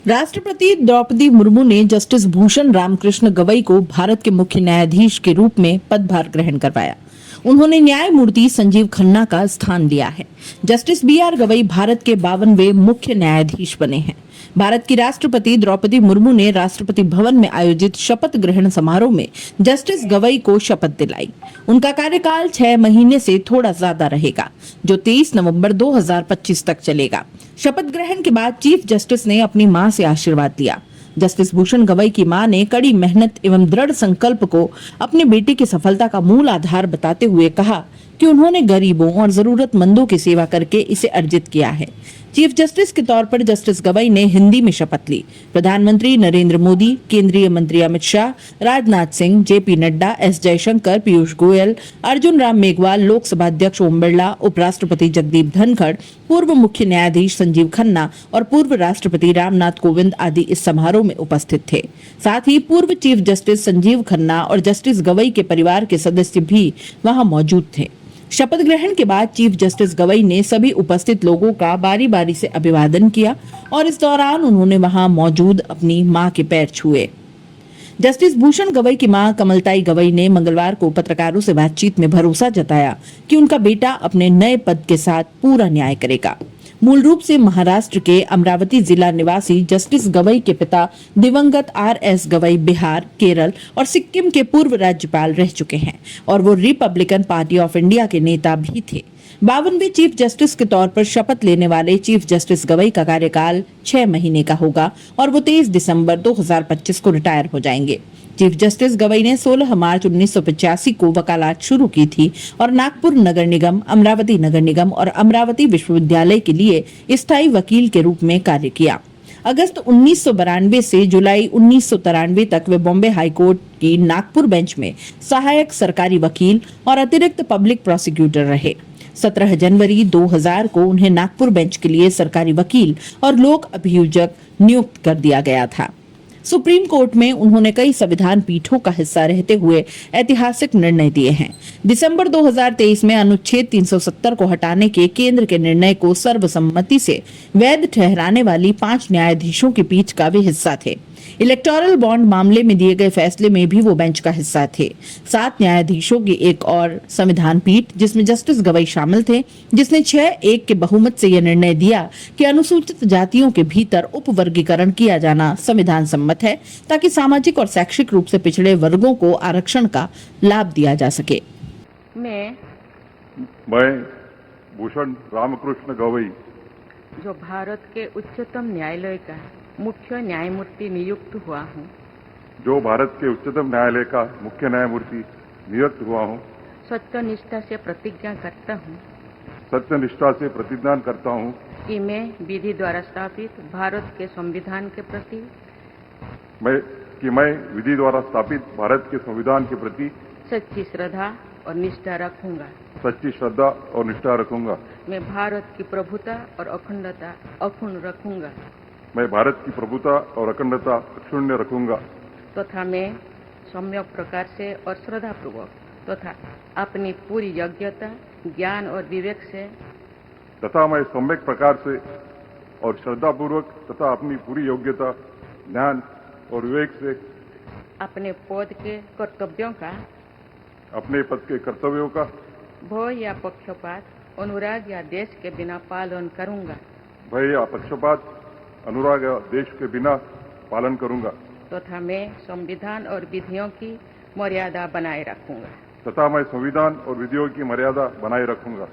राष्ट्रपति द्रौपदी मुर्मू ने जस्टिस भूषण रामकृष्ण गवई को भारत के मुख्य न्यायाधीश के रूप में पदभार ग्रहण करवाया। उन्होंने न्यायमूर्ति संजीव खन्ना का स्थान लिया है। Justice B R. गवई भारत के 52वें मुख्य न्यायाधीश बने हैं। भारत की राष्ट्रपति द्रौपदी मुर्मू ने राष्ट्रपति भवन में आयोजित शपथ ग्रहण समारोह में जस्टिस गवई को शपथ दिलाई। उनका कार्यकाल 6 महीने से थोड़ा ज्यादा रहेगा, जो 23 नवंबर 2025 तक चलेगा। शपथ ग्रहण के बाद चीफ जस्टिस ने अपनी मां से आशीर्वाद लिया। जस्टिस भूषण गवई की मां ने कड़ी मेहनत एवं दृढ़ संकल्प को अपने बेटे की सफलता का मूल आधार बताते हुए कहा कि उन्होंने गरीबों और जरूरतमंदों की सेवा करके इसे अर्जित किया है। चीफ जस्टिस के तौर पर जस्टिस गवई ने हिंदी में शपथ ली। प्रधानमंत्री नरेंद्र मोदी, केंद्रीय मंत्री अमित शाह, राजनाथ सिंह, जेपी नड्डा, एस जयशंकर, पीयूष गोयल, अर्जुन राम मेघवाल, लोकसभा अध्यक्ष ओम बिरला, उपराष्ट्रपति जगदीप धनखड़, पूर्व मुख्य न्यायाधीश संजीव खन्ना और पूर्व राष्ट्रपति रामनाथ कोविंद आदि इस समारोह में उपस्थित थे। साथ ही पूर्व चीफ जस्टिस संजीव खन्ना और जस्टिस गवई के परिवार के सदस्य भी वहां मौजूद थे। शपथ ग्रहण के बाद चीफ जस्टिस गवई ने सभी उपस्थित लोगों का बारी बारी से अभिवादन किया और इस दौरान उन्होंने वहां मौजूद अपनी मां के पैर छुए। जस्टिस भूषण गवई की मां कमलताई गवई ने मंगलवार को पत्रकारों से बातचीत में भरोसा जताया कि उनका बेटा अपने नए पद के साथ पूरा न्याय करेगा। मूल रूप से महाराष्ट्र के अमरावती जिला निवासी जस्टिस गवई के पिता दिवंगत R.S. गवई बिहार, केरल और सिक्किम के पूर्व राज्यपाल रह चुके हैं और वो रिपब्लिकन पार्टी ऑफ इंडिया के नेता भी थे। 52वें चीफ जस्टिस के तौर पर शपथ लेने वाले चीफ जस्टिस गवई का कार्यकाल 6 महीने का होगा और वो 23 दिसंबर 2025 को रिटायर हो जाएंगे। चीफ जस्टिस गवई ने 16 मार्च 1985 को वकालत शुरू की थी और नागपुर नगर निगम, अमरावती नगर निगम और अमरावती विश्वविद्यालय के लिए स्थायी वकील के रूप में कार्य किया। अगस्त 1992 से जुलाई 1993 तक वे बॉम्बे हाईकोर्ट की नागपुर बेंच में सहायक सरकारी वकील और अतिरिक्त पब्लिक प्रोसिक्यूटर रहे। 17 जनवरी 2000 को उन्हें नागपुर बेंच के लिए सरकारी वकील और लोक अभियोजक नियुक्त कर दिया गया था। सुप्रीम कोर्ट में उन्होंने कई संविधान पीठों का हिस्सा रहते हुए ऐतिहासिक निर्णय दिए हैं। दिसंबर 2023 में अनुच्छेद 370 को हटाने के केंद्र के निर्णय को सर्वसम्मति से वैध ठहराने वाली 5 न्यायाधीशों की पीठ का भी हिस्सा थे। इलेक्टोरल बॉन्ड मामले में दिए गए फैसले में भी वो बेंच का हिस्सा थे। 7 न्यायाधीशों की एक और संविधान पीठ, जिसमें जस्टिस गवई शामिल थे, जिसने 6-1 के बहुमत से यह निर्णय दिया कि अनुसूचित जातियों के भीतर उपवर्गीकरण किया जाना संविधान सम्मत है, ताकि सामाजिक और शैक्षिक रूप से पिछड़े वर्गों को आरक्षण का लाभ दिया जा सके। मैं भूषण रामकृष्ण गवई, जो भारत के उच्चतम न्यायालय का मुख्य न्यायमूर्ति नियुक्त हुआ हूँ, जो भारत के उच्चतम न्यायालय का मुख्य न्यायमूर्ति नियुक्त हुआ हूँ, सत्यनिष्ठा से प्रतिज्ञा करता हूँ सत्यनिष्ठा से प्रतिज्ञा करता हूँ कि मैं विधि द्वारा स्थापित भारत के संविधान के प्रति मैं विधि द्वारा स्थापित भारत के संविधान के प्रति सच्ची श्रद्धा और निष्ठा रखूंगा। सच्ची श्रद्धा और निष्ठा रखूंगा। मैं भारत की प्रभुता और अखंडता अक्षुण्ण रखूंगा। मैं भारत की प्रभुता और अखंडता अक्षुण्ण रखूंगा तथा मैं सम्यक प्रकार से और श्रद्धापूर्वक तथा अपनी पूरी योग्यता, ज्ञान और विवेक से तथा मैं सम्यक प्रकार से और श्रद्धापूर्वक तथा अपनी पूरी योग्यता, ज्ञान और विवेक से अपने पद के कर्तव्यों का, अपने पद के कर्तव्यों का भय या पक्षपात, अनुराग या देश के बिना पालन करूंगा। भय या पक्षपात, अनुराग या देश के बिना पालन करूंगा तथा मैं संविधान और विधियों की मर्यादा बनाए रखूंगा तथा मैं संविधान और विधियों की मर्यादा बनाए रखूंगा।